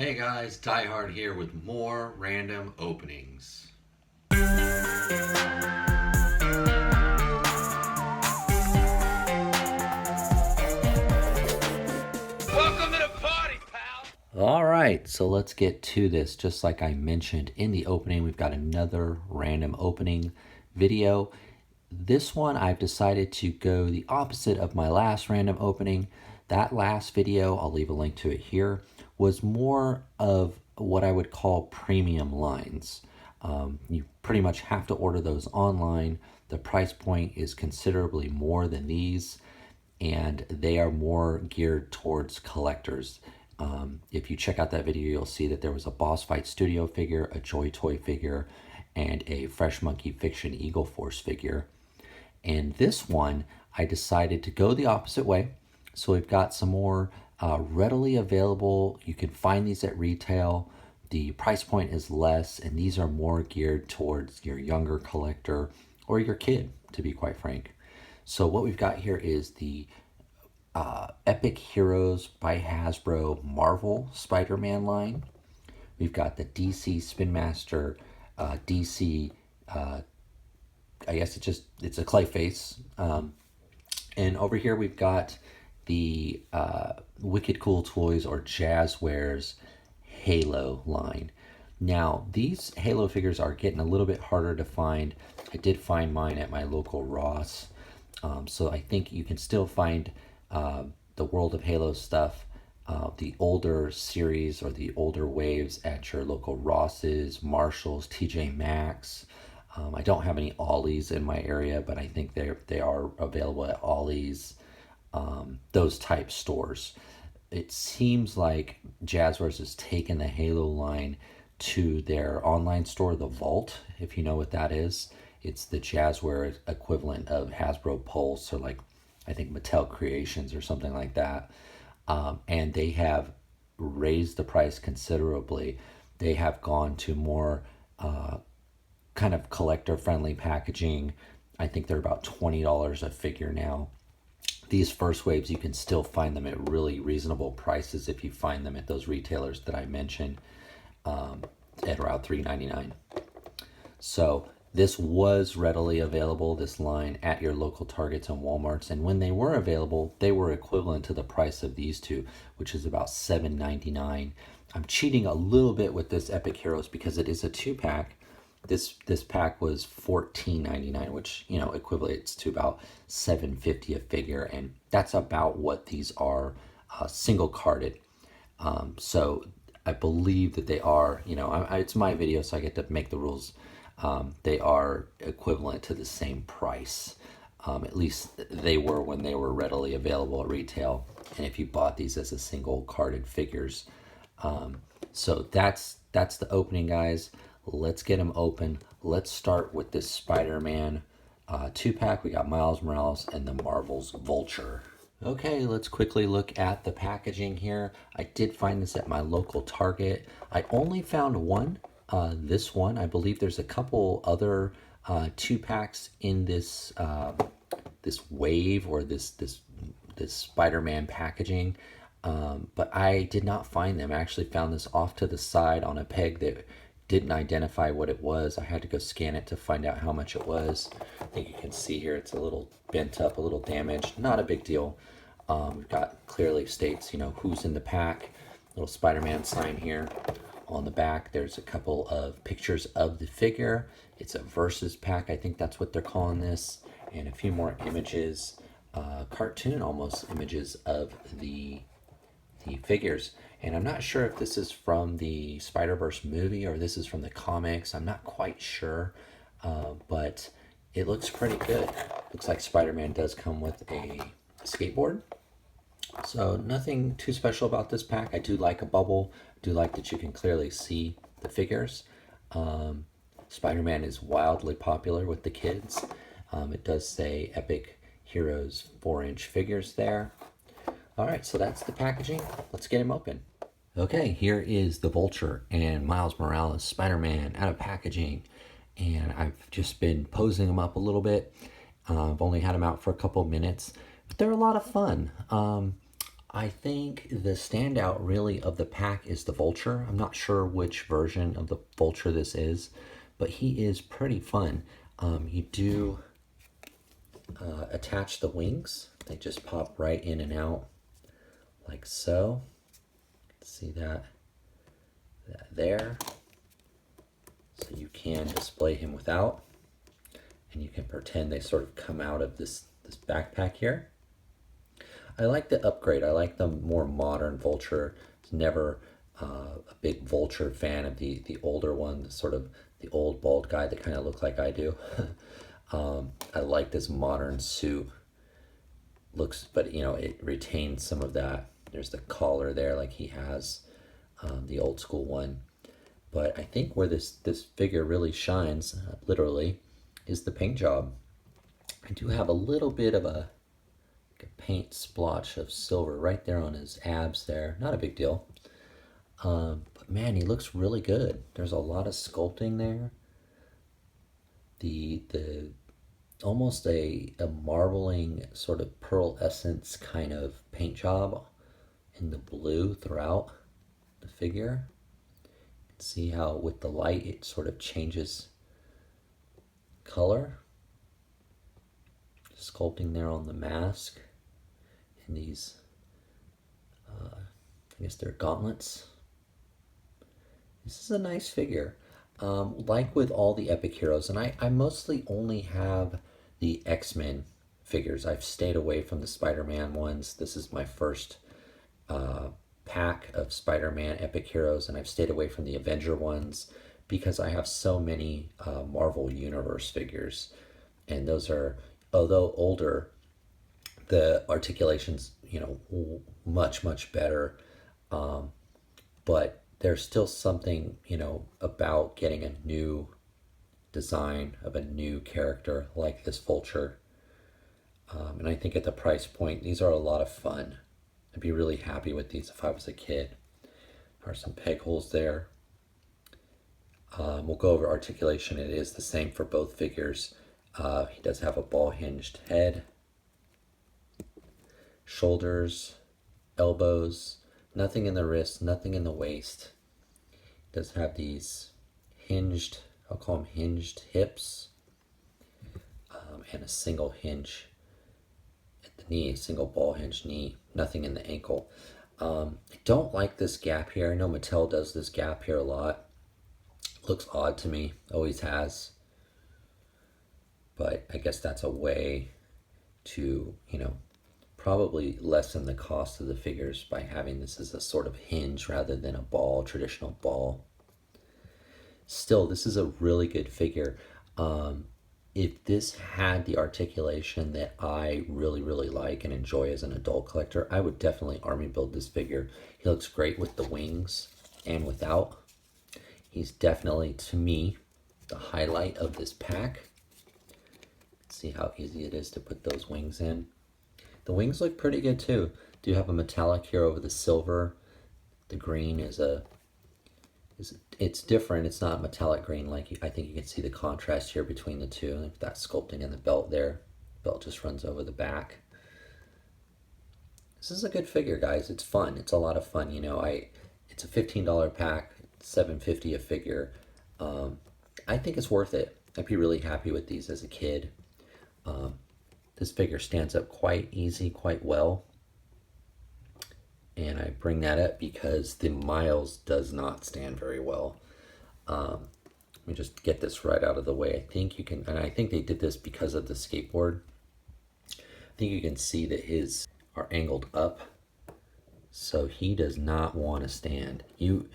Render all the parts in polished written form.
Hey guys, Die Hard here with more random openings. Welcome to the party, pal! All right, so let's get to this. Just like I mentioned in the opening, we've got another random opening video. This one, I've decided to go the opposite of my last random opening. That last video, I'll leave a link to it here, was more of what I would call premium lines. You pretty much have to order those online. The price point is considerably more than these, and they are more geared towards collectors. If you check out that video, you'll see that there was a Boss Fight Studio figure, a Joy Toy figure, and a Fresh Monkey Fiction Eagle Force figure. And this one, I decided to go the opposite way. So we've got some more readily available. You can find these at retail. The price point is less, and these are more geared towards your younger collector or your kid, to be quite frank. So what we've got here is the Epic Heroes by Hasbro Marvel Spider-Man line. We've got the DC Spin Master DC, I guess it's a Clayface. And over here we've got the Wicked Cool Toys or Jazzwares Halo line. Now, these Halo figures are getting a little bit harder to find. I did find mine at my local Ross. So I think you can still find the World of Halo stuff, the older series or the older waves at your local Ross's, Marshalls, TJ Maxx. I don't have any Ollies in my area, but I think they are available at Ollie's, those type stores. It seems like Jazzwares has taken the Halo line to their online store, the Vault, if you know what that is. It's the Jazzware equivalent of Hasbro Pulse, or like I think Mattel Creations or something like that. And they have raised the price considerably. They have gone to more kind of collector friendly packaging. I think they're about $20 a figure now. These first waves, you can still find them at really reasonable prices if you find them at those retailers that I mentioned, at around $3.99. So this was readily available, this line, at your local Targets and Walmarts. And when they were available, they were equivalent to the price of these two, which is about $7.99. I'm cheating a little bit with this Epic Heroes because it is a 2-pack. This pack was $14.99, which, you know, equates to about $7.50 a figure, and that's about what these are single carded. So I believe that they are, you know, it's my video, so I get to make the rules. They are equivalent to the same price. At least they were when they were readily available at retail, and if you bought these as a single carded figures. So that's the opening, guys. Let's get them open. Let's start with this Spider-Man 2-pack. We got Miles Morales and the Marvel's Vulture. Okay, let's quickly look at the packaging here. I did find this at my local Target. I only found one, this one. I believe there's a couple other 2-packs in this this wave, or this Spider-Man packaging. But I did not find them. I actually found this off to the side on a peg that didn't identify what it was. I had to go scan it to find out how much it was. I think you can see here it's a little bent up, a little damaged. Not a big deal. We've got clearly states, you know, who's in the pack. Little Spider-Man sign here. On the back, there's a couple of pictures of the figure. It's a versus pack, I think that's what they're calling this. And a few more images, cartoon almost images of the figures. And I'm not sure if this is from the Spider-Verse movie or this is from the comics. I'm not quite sure, but it looks pretty good. Looks like Spider-Man does come with a skateboard. So nothing too special about this pack. I do like a bubble. I do like that you can clearly see the figures. Spider-Man is wildly popular with the kids. It does say Epic Heroes 4-inch figures there. All right, so that's the packaging. Let's get him open. Okay, here is the Vulture and Miles Morales Spider-Man out of packaging. And I've just been posing them up a little bit. I've only had them out for a couple minutes, but they're a lot of fun. I think the standout really of the pack is the Vulture. I'm not sure which version of the Vulture this is, but he is pretty fun. You do attach the wings. They just pop right in and out like so. See that there. So you can display him without, and you can pretend they sort of come out of this backpack here. I like the upgrade. I like the more modern Vulture. It's never a big Vulture fan of the older one, the sort of the old bald guy that kind of look like I do. I like this modern suit. Looks, but you know, it retains some of that. There's the collar there, like he has the old school one. But I think where this figure really shines, literally, is the paint job. I do have a little bit of a paint splotch of silver right there on his abs there. Not a big deal. But man, he looks really good. There's a lot of sculpting there. The almost a marbling sort of pearl essence kind of paint job in the blue throughout the figure. See how with the light it sort of changes color. Sculpting there on the mask and these I guess they're gauntlets. This is a nice figure. Like with all the epic heroes, and I mostly only have the X-Men figures. I've stayed away from the Spider-Man ones. This is my first pack of Spider-Man epic heroes, and I've stayed away from the Avenger ones because I have so many Marvel Universe figures, and those are, although older, the articulation's, you know, much better, but there's still something, you know, about getting a new design of a new character like this Vulture. And I think at the price point, these are a lot of fun. I'd be really happy with these if I was a kid. There are some peg holes there. We'll go over articulation. It is the same for both figures. He does have a ball hinged head, shoulders, elbows, nothing in the wrist, nothing in the waist. He does have these hinged, I'll call them hinged hips, and a single hinge at the knee, a single ball hinge knee, nothing in the ankle. I don't like this gap here. I know Mattel does this gap here a lot. Looks odd to me, always has. But I guess that's a way to, you know, probably lessen the cost of the figures by having this as a sort of hinge rather than a ball, traditional ball. Still, this is a really good figure. If this had the articulation that I really like and enjoy as an adult collector, I would definitely army build this figure. He looks great with the wings and without. He's definitely, to me, the highlight of this pack. See how easy it is to put those wings in. The wings look pretty good too. Do have a metallic here over the silver. The green is it's different. It's not metallic green like I think you can see the contrast here between the two. That sculpting in the belt there. Belt just runs over the back. This is a good figure, guys. It's fun. It's a lot of fun. You know, it's a $15 pack, $7.50 a figure. I think it's worth it. I'd be really happy with these as a kid. This figure stands up quite easy, quite well. And I bring that up because the Miles does not stand very well. Let me just get this right out of the way. I think you can, and I think they did this because of the skateboard. I think you can see that his are angled up. So he does not want to stand. You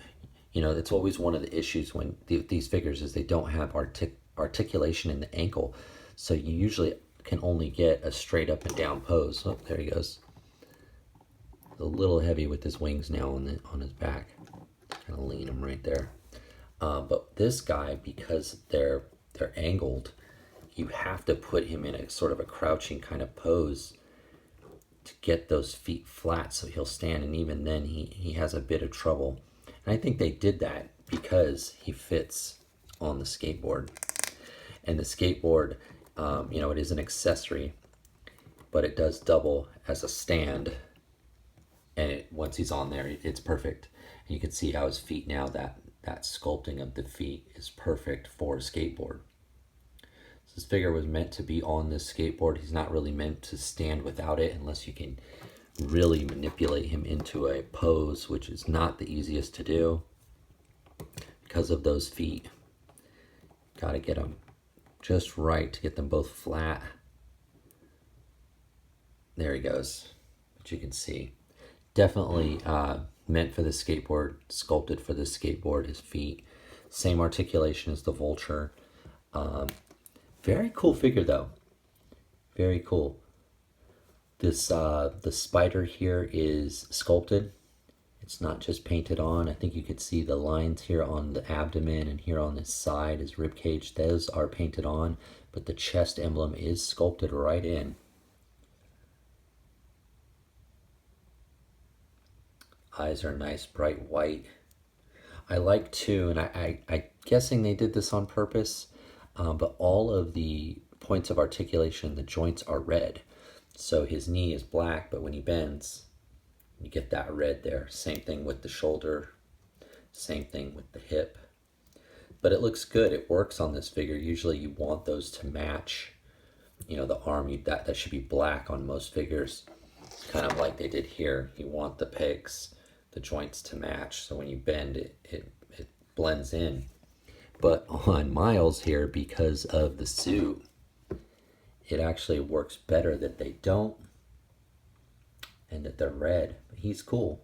know, that's always one of the issues when these figures is they don't have articulation in the ankle. So you usually can only get a straight up and down pose. Oh, there he goes. A little heavy with his wings now on his back. Kind of lean him right there. But this guy, because they're angled, you have to put him in a sort of a crouching kind of pose to get those feet flat so he'll stand. And even then he has a bit of trouble. And I think they did that because he fits on the skateboard. And the skateboard, you know, it is an accessory, but it does double as a stand. And once he's on there, it's perfect. And you can see how his feet now, that sculpting of the feet is perfect for a skateboard. So this figure was meant to be on this skateboard. He's not really meant to stand without it unless you can really manipulate him into a pose, which is not the easiest to do because of those feet. Got to get them just right to get them both flat. There he goes, which you can see. Definitely meant for the skateboard, sculpted for the skateboard, his feet. Same articulation as the Vulture. Very cool figure though. Very cool. This the spider here is sculpted. It's not just painted on. I think you could see the lines here on the abdomen and here on the side, his rib cage. Those are painted on, but the chest emblem is sculpted right in. Eyes are nice, bright white. I like too, and I guessing they did this on purpose, but all of the points of articulation, the joints are red. So his knee is black, but when he bends, you get that red there. Same thing with the shoulder, same thing with the hip. But it looks good, it works on this figure. Usually you want those to match, you know, the arm, that should be black on most figures. Kind of like they did here. You want the pegs, the joints to match, so when you bend it blends in. But on Miles here, because of the suit, it actually works better that they don't and that they're red. He's cool.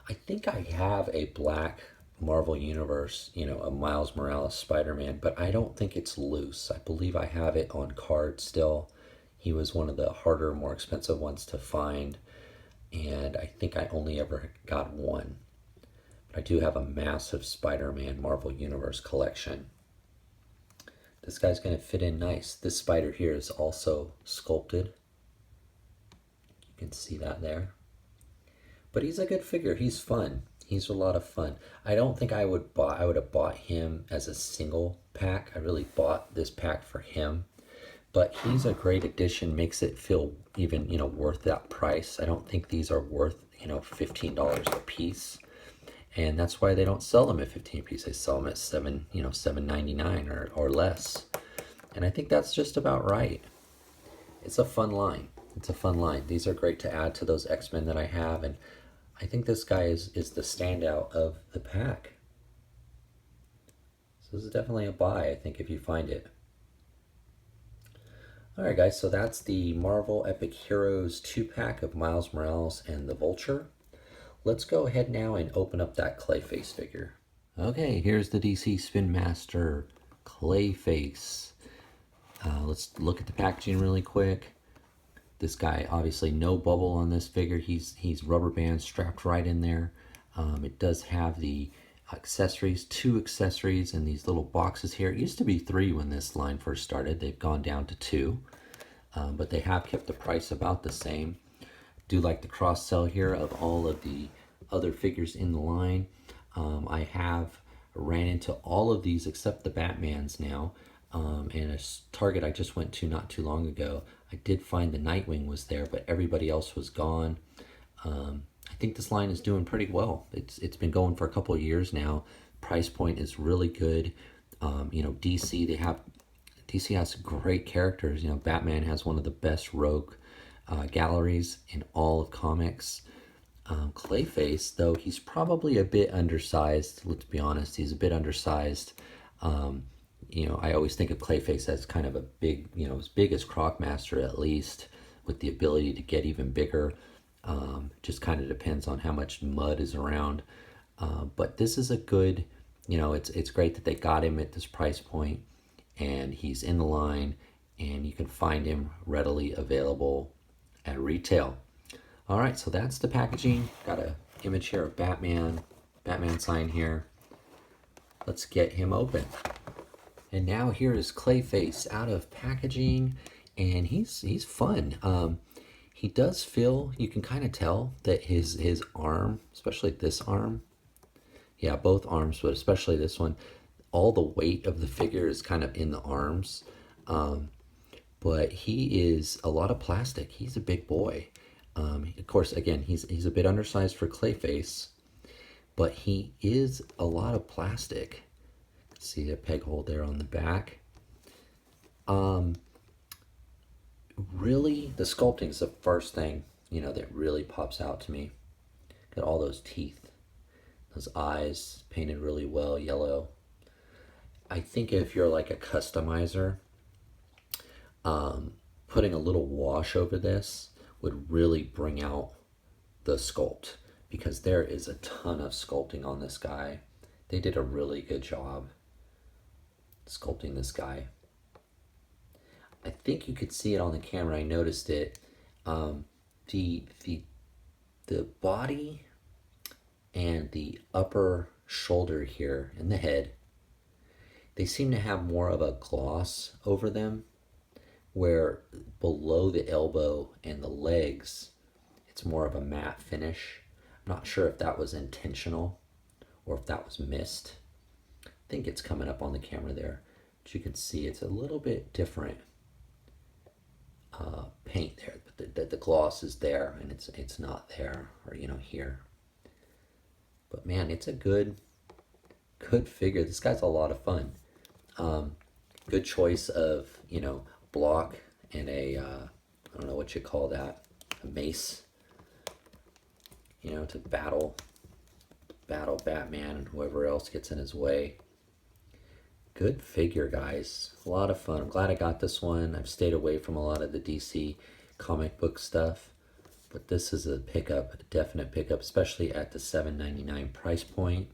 I think I have a black Marvel Universe, you know, a Miles Morales Spider-Man, but I don't think it's loose. I believe I have it on card still. He was one of the harder, more expensive ones to find, and I think I only ever got one. But I do have a massive Spider-Man Marvel Universe collection. This guy's going to fit in nice. This spider here is also sculpted. You can see that there. But he's a good figure. He's fun. He's a lot of fun. I don't think I would have bought him as a single pack. I really bought this pack for him. But he's a great addition, makes it feel even, you know, worth that price. I don't think these are worth, you know, $15 a piece. And that's why they don't sell them at 15 a piece. They sell them at $7.99 or less. And I think that's just about right. It's a fun line. It's a fun line. These are great to add to those X-Men that I have, and I think this guy is the standout of the pack. So this is definitely a buy, I think, if you find it. Alright guys, so that's the Marvel Epic Heroes 2-pack of Miles Morales and the Vulture. Let's go ahead now and open up that Clayface figure. Okay, here's the DC Spin Master Clayface. Let's look at the packaging really quick. This guy, obviously no bubble on this figure. He's rubber band strapped right in there. It does have the accessories, 2 accessories in these little boxes here. It used to be 3 when this line first started. They've gone down to 2, but they have kept the price about the same. Do like the cross sell here of all of the other figures in the line. I have ran into all of these except the Batmans now. And a Target I just went to not too long ago, I did find the Nightwing was there, but everybody else was gone. I think this line is doing pretty well. It's been going for a couple of years now. Price point is really good. You know, DC has great characters. You know, Batman has one of the best rogue galleries in all of comics. Clayface, though, he's probably a bit undersized. Let's be honest, he's a bit undersized. You know, I always think of Clayface as kind of a big, you know, as big as Crocmaster at least, with the ability to get even bigger. Just kind of depends on how much mud is around. But this is a good, you know, it's great that they got him at this price point, and he's in the line, and you can find him readily available at retail. All right, so that's the packaging. Got an image here of Batman sign here. Let's get him open. And now here is Clayface out of packaging, and he's fun. He does feel, you can kind of tell that his arm, especially this arm, yeah, both arms, but especially this one, all the weight of the figure is kind of in the arms. But he is a lot of plastic. He's a big boy. Of course, again, he's a bit undersized for Clayface, but he is a lot of plastic. See a peg hole there on the back. Really, the sculpting is the first thing, that really pops out to me. Got all those teeth, those eyes painted really well, yellow. I think if you're like a customizer, putting a little wash over this would really bring out the sculpt, because there is a ton of sculpting on this guy. They did a really good job sculpting this guy. I think you could see it on the camera. I noticed it. The body and the upper shoulder here and the head, they seem to have more of a gloss over them, where below the elbow and the legs, it's more of a matte finish. I'm not sure if that was intentional or if that was missed. I think it's coming up on the camera there, but you can see it's a little bit different paint there, but the gloss is there and it's not there, or here. But man, it's a good figure. This guy's a lot of fun. Good choice of block and a I don't know what you call that, a mace, to battle Batman and whoever else gets in his way. Good figure, guys. A lot of fun. I'm glad I got this one. I've stayed away from a lot of the DC comic book stuff, but this is a pickup, a definite pickup, especially at the $7.99 price point.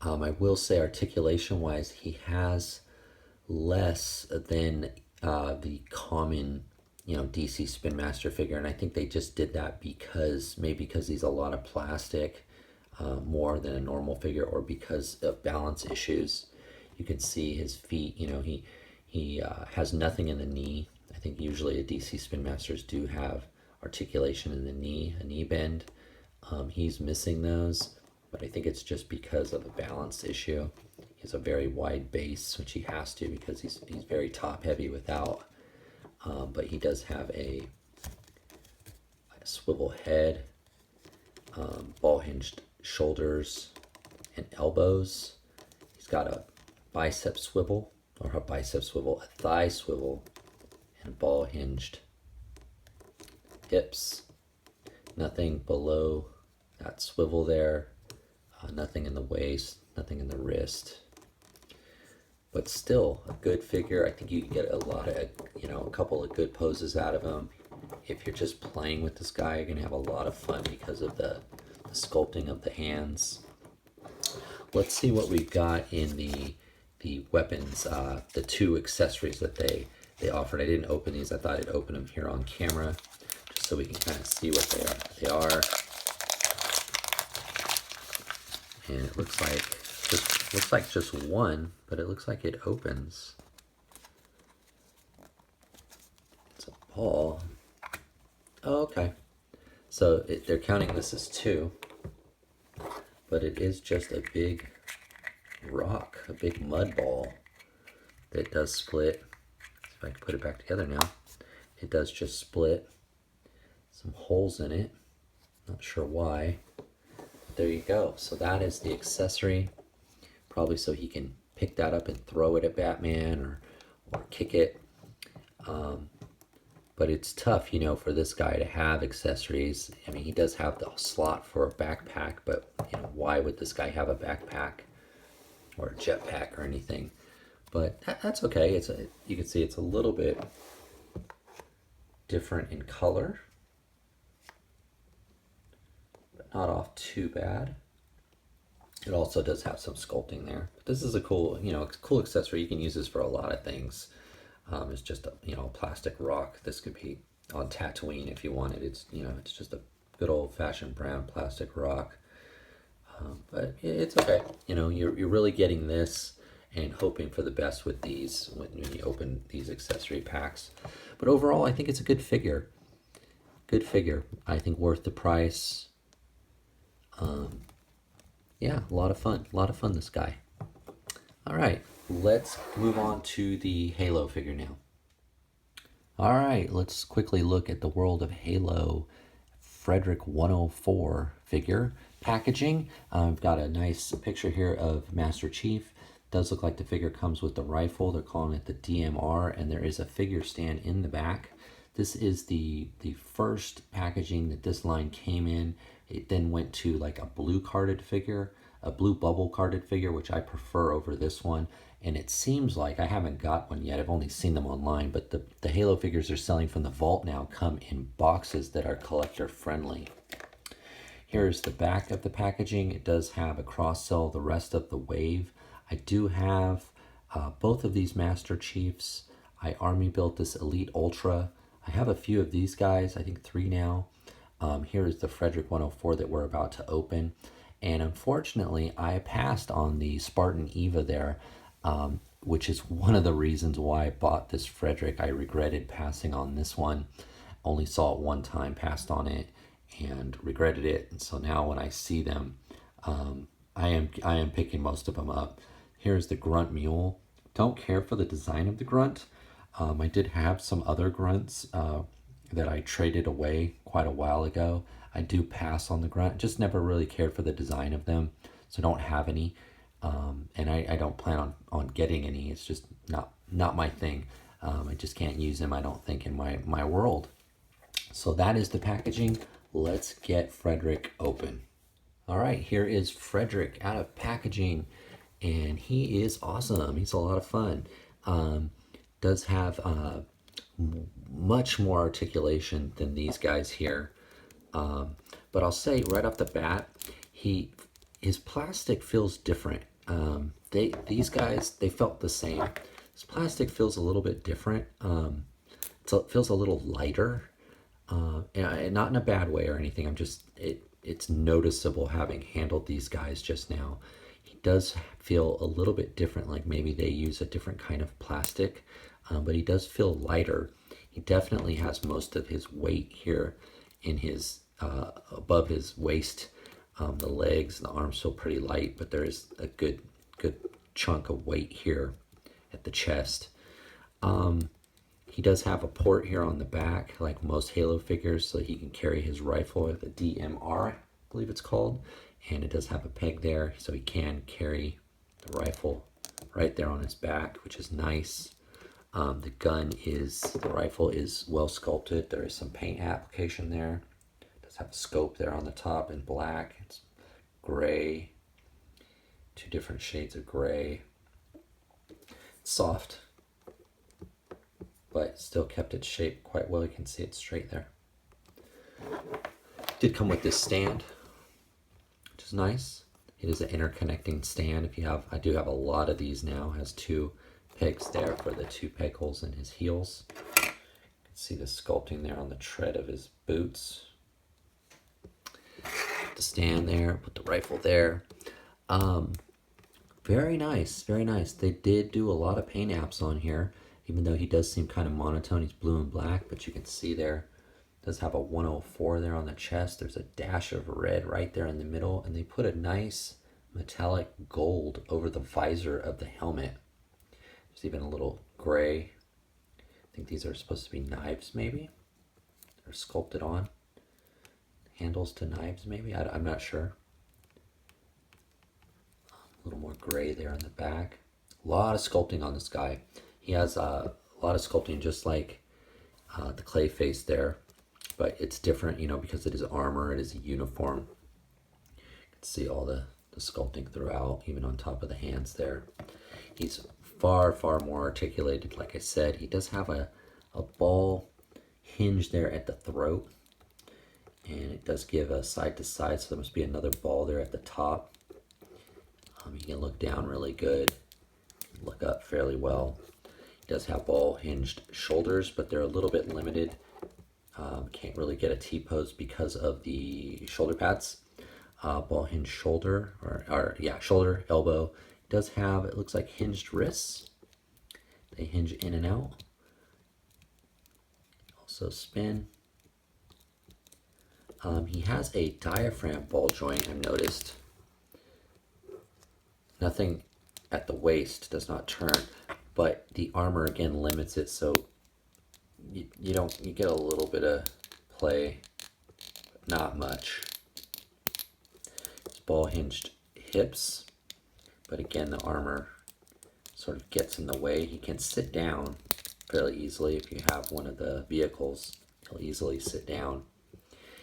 I will say, articulation wise, he has less than the common DC Spin Master figure, and I think they just did that because he's a lot of plastic, more than a normal figure, or because of balance issues. You can see his feet. He has nothing in the knee. I think usually a DC Spin Masters do have articulation in the knee, a knee bend. He's missing those, but I think it's just because of a balance issue. He has a very wide base, which he has to because he's very top heavy without. But he does have a swivel head, ball hinged shoulders and elbows. He's got a bicep swivel, or a thigh swivel, and ball hinged hips. Nothing below that swivel there, nothing in the waist, nothing in the wrist. But still a good figure. I think you can get a lot of, a couple of good poses out of him. If you're just playing with this guy, you're gonna have a lot of fun because of the sculpting of the hands. Let's see what we've got in the weapons, the two accessories that they offered. I didn't open these. I thought I'd open them here on camera just so we can kind of see what they are. And it looks like just one, but it looks like it opens. It's a ball. Oh, okay. So they're counting this as two, but it is just a big rock, a big mud ball that does split. See if I can put it back together now. It does just split. Some holes in it. Not sure why. There you go. So that is the accessory. Probably so he can pick that up and throw it at Batman or kick it. But it's tough, for this guy to have accessories. I mean, he does have the slot for a backpack, but why would this guy have a backpack or a jetpack or anything? But that's okay. You can see it's a little bit different in color, but not off too bad. It also does have some sculpting there. But this is a cool, cool accessory. You can use this for a lot of things. It's just a, plastic rock. This could be on Tatooine if you wanted. It's, it's just a good old-fashioned brown plastic rock. But it's okay. You're really getting this and hoping for the best with these when you open these accessory packs. But overall, I think it's a good figure. Good figure. I think worth the price. Yeah, a lot of fun. A lot of fun, this guy. All right, let's move on to the Halo figure now. All right, let's quickly look at the World of Halo Frederick 104 figure packaging. I've got a nice picture here of Master Chief. Does look like the figure comes with the rifle. They're calling it the DMR, and there is a figure stand in the back. This is the first packaging that this line came in. It then went to like a blue carded figure, a blue bubble carded figure, which I prefer over this one. And it seems like, I haven't got one yet, I've only seen them online, but the Halo figures they're selling from the vault now come in boxes that are collector friendly. Here's the back of the packaging. It does have a cross sell the rest of the wave. I do have both of these Master Chiefs. I army built this Elite Ultra. I have a few of these guys, I think 3 now. Here is the Frederick 104 that we're about to open. And unfortunately, I passed on the Spartan Eva there, which is one of the reasons why I bought this Frederick. I regretted passing on this one. Only saw it one time, passed on it, and regretted it. And so now when I see them, I am picking most of them up. Here's the Grunt Mule. Don't care for the design of the Grunt. I did have some other Grunts that I traded away quite a while ago. I do pass on the Grunt. Just never really cared for the design of them, so don't have any. And I don't plan on getting any. It's just not my thing. I just can't use them, I don't think, in my world. So that is the packaging. Let's get Frederick open. All right, here is Frederick out of packaging, and he is awesome. He's a lot of fun. Does have much more articulation than these guys here. But I'll say right off the bat, his plastic feels different. These guys, they felt the same. This plastic feels a little bit different. It feels a little lighter, and not in a bad way or anything. It's noticeable having handled these guys just now. He does feel a little bit different, like maybe they use a different kind of plastic, but he does feel lighter. He definitely has most of his weight here in his above his waist. The legs and the arms feel pretty light, but there is a good chunk of weight here at the chest. He does have a port here on the back, like most Halo figures, so he can carry his rifle, the DMR, I believe it's called, and it does have a peg there, so he can carry the rifle right there on his back, which is nice. The rifle is well sculpted. There is some paint application there. It does have a scope there on the top in black. It's gray, 2 different shades of gray. It's soft, but still kept its shape quite well. You can see it straight there. Did come with this stand, which is nice. It is an interconnecting stand. I do have a lot of these now. It has 2 pegs there for the 2 peg holes in his heels. You can see the sculpting there on the tread of his boots. Put the stand there, put the rifle there. Very nice, very nice. They did do a lot of paint apps on here, even though he does seem kind of monotone. He's blue and black, but you can see there, does have a 104 there on the chest. There's a dash of red right there in the middle, and they put a nice metallic gold over the visor of the helmet. There's even a little gray. I think these are supposed to be knives, maybe. They're sculpted on. Handles to knives, maybe. I'm not sure. A little more gray there in the back. A lot of sculpting on this guy. He has a lot of sculpting, just like the Clayface there, but it's different, because it is armor, it is a uniform. You can see all the sculpting throughout, even on top of the hands there. He's far more articulated. Like I said, he does have a ball hinge there at the throat, and it does give a side to side, so there must be another ball there at the top. You can look down really good, look up fairly well. He does have ball hinged shoulders, but they're a little bit limited. Can't really get a T-pose because of the shoulder pads. Ball hinge shoulder, shoulder, elbow. It does have, it looks like, hinged wrists. They hinge in and out. Also spin. He has a diaphragm ball joint, I've noticed. Nothing at the waist, does not turn, but the armor again limits it, so you get a little bit of play, but not much. It's ball hinged hips, but again, the armor sort of gets in the way. He can sit down fairly easily. If you have one of the vehicles, he'll easily sit down.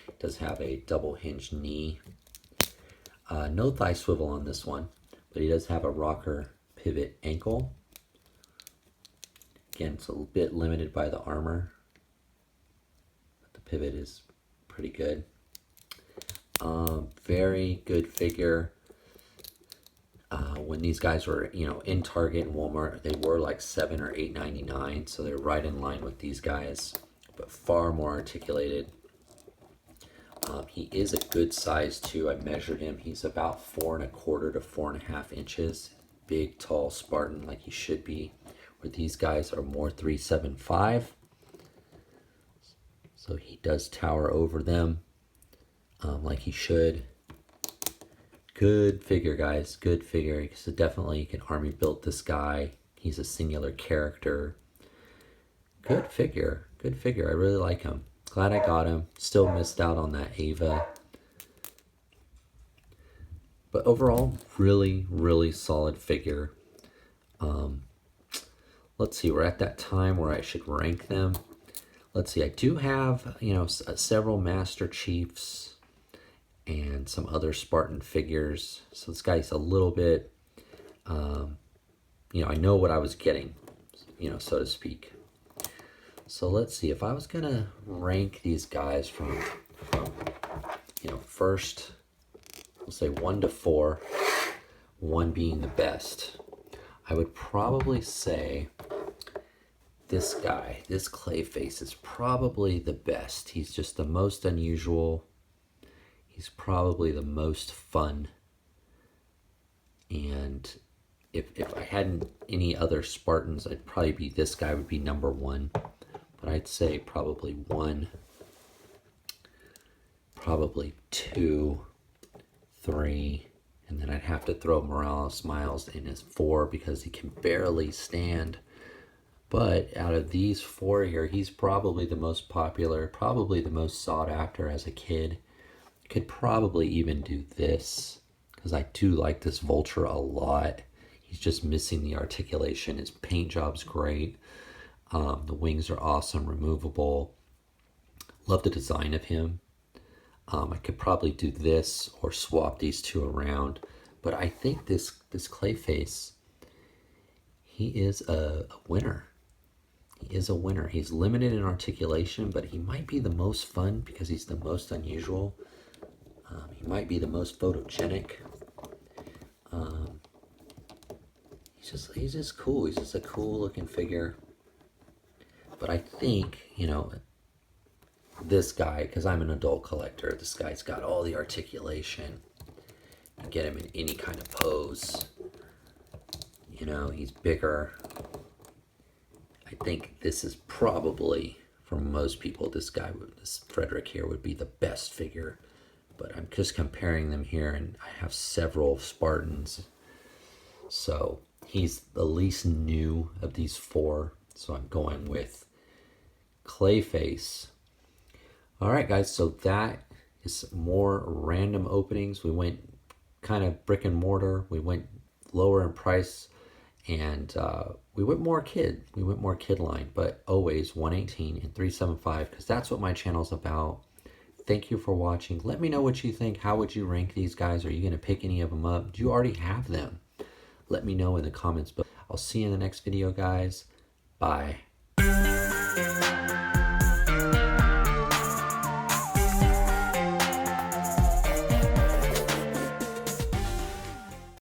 It does have a double hinged knee. No thigh swivel on this one, but he does have a rocker pivot ankle. Again, it's a bit limited by the armor, but the pivot is pretty good. Very good figure. When these guys were, in Target and Walmart, they were like $7 or $8.99, so they're right in line with these guys, but far more articulated. He is a good size too. I measured him. He's about 4¼ to 4½ inches. Big, tall Spartan like he should be. Where these guys are more 3.75. So he does tower over them like he should. Good figure, guys. Good figure. So definitely you can army build this guy. He's a singular character. Good figure. Good figure. I really like him. Glad I got him. Still missed out on that Ava. But overall, really, really solid figure. Let's see. We're at that time where I should rank them. Let's see. I do have, several Master Chiefs and some other Spartan figures. So this guy's a little bit, I know what I was getting, so to speak. So let's see, if I was gonna rank these guys from first, we'll say 1 to 4, 1 being the best, I would probably say this guy, this Clayface, is probably the best. He's just the most unusual. He's probably the most fun. And if I hadn't any other Spartans, I'd probably be, this guy would be number 1. But I'd say probably 1, probably 2, 3, and then I'd have to throw Morales Miles in as 4 because he can barely stand. But out of these 4 here, he's probably the most popular, probably the most sought after as a kid. Could probably even do this because I do like this Vulture a lot. He's just missing the articulation. His paint job's great. The wings are awesome, removable. Love the design of him. I could probably do this or swap these two around. But I think this Clayface, he is a winner. He is a winner. He's limited in articulation, but he might be the most fun because he's the most unusual. He might be the most photogenic. He's just cool. He's just a cool looking figure. But I think, this guy, because I'm an adult collector, this guy's got all the articulation. You get him in any kind of pose. He's bigger. I think this is probably, for most people, this Frederick here would be the best figure. But I'm just comparing them here, and I have several Spartans. So he's the least new of these 4. So I'm going with Clayface. All right, guys, so that is more random openings. We went kind of brick and mortar. We went lower in price, and we went more kid. We went more kid line, but always 118 and 375 because that's what my channel's about. Thank you for watching. Let me know what you think. How would you rank these guys? Are you going to pick any of them up? Do you already have them? Let me know in the comments below. I'll see you in the next video, guys. Bye.